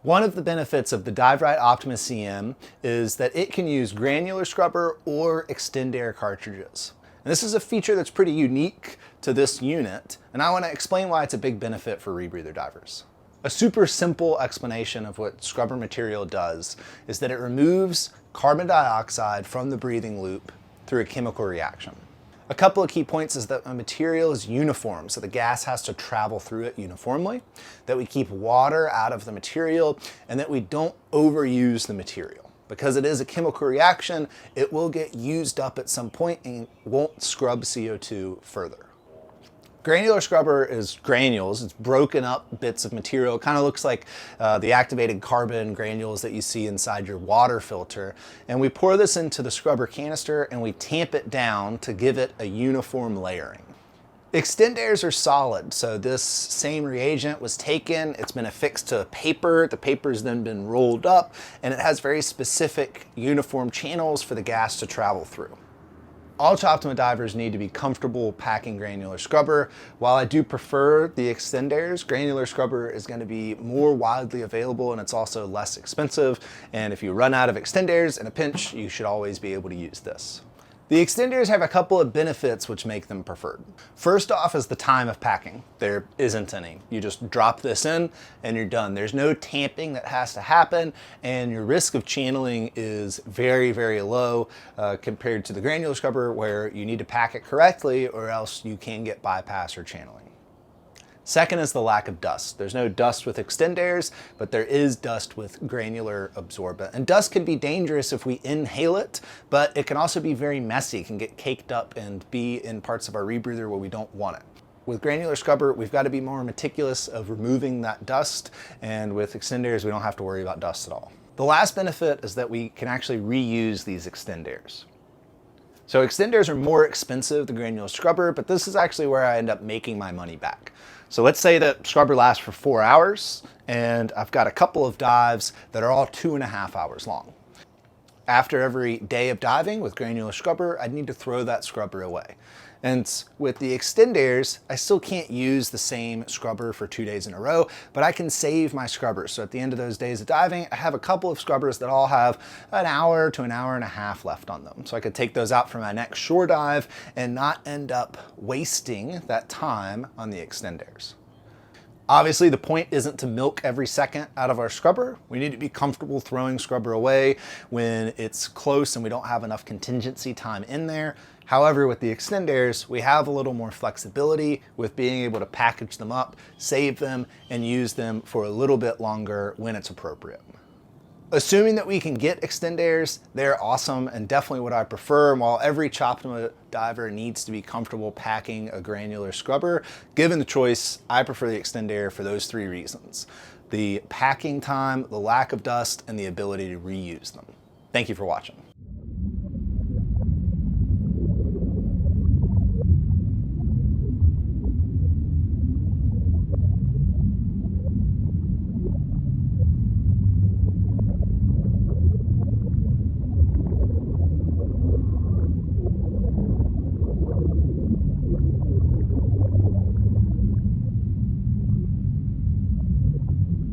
One of the benefits of the Dive Right O2ptima CM is that it can use granular scrubber or extendair cartridges. And this is a feature that's pretty unique to this unit, and I want to explain why it's a big benefit for rebreather divers. A super simple explanation of what scrubber material does is that it removes carbon dioxide from the breathing loop through a chemical reaction. A couple of key points is that the material is uniform, so the gas has to travel through it uniformly, that we keep water out of the material, and that we don't overuse the material. Because it is a chemical reaction, it will get used up at some point and won't scrub CO2 further. Granular scrubber is granules. It's broken up bits of material. It kind of looks like the activated carbon granules that you see inside your water filter. And we pour this into the scrubber canister and we tamp it down to give it a uniform layering. Extendairs are solid, so this same reagent was taken, it's been affixed to paper, the paper's then been rolled up, and it has very specific uniform channels for the gas to travel through. All Choptima divers need to be comfortable packing granular scrubber. While I do prefer the extendairs, granular scrubber is going to be more widely available and it's also less expensive. And if you run out of extendairs in a pinch, you should always be able to use this. The extendairs have a couple of benefits which make them preferred. First off is the time of packing. There isn't any. You just drop this in and you're done. There's no tamping that has to happen, and your risk of channeling is very, very low compared to the granular scrubber where you need to pack it correctly or else you can get bypass or channeling. Second is the lack of dust. There's no dust with extendairs, but there is dust with granular absorbent. And dust can be dangerous if we inhale it, but it can also be very messy. It can get caked up and be in parts of our rebreather where we don't want it. With granular scrubber, we've got to be more meticulous of removing that dust, and with extendairs, we don't have to worry about dust at all. The last benefit is that we can actually reuse these extendairs. So extendairs are more expensive than granular scrubber, but this is actually where I end up making my money back. So let's say that scrubber lasts for 4 hours and I've got a couple of dives that are all 2.5 hours long. After every day of diving with granular scrubber, I'd need to throw that scrubber away. And with the extendairs, I still can't use the same scrubber for 2 days in a row, but I can save my scrubbers. So at the end of those days of diving, I have a couple of scrubbers that all have an hour to an hour and a half left on them. So I could take those out for my next shore dive and not end up wasting that time on the extendairs. Obviously, the point isn't to milk every second out of our scrubber. We need to be comfortable throwing scrubber away when it's close and we don't have enough contingency time in there. However, with the extendairs, we have a little more flexibility with being able to package them up, save them, and use them for a little bit longer when it's appropriate. Assuming that we can get extendairs, they're awesome and definitely what I prefer. And while every Choptima diver needs to be comfortable packing a granular scrubber, given the choice, I prefer the extendair for those 3 reasons: the packing time, the lack of dust, and the ability to reuse them. Thank you for watching.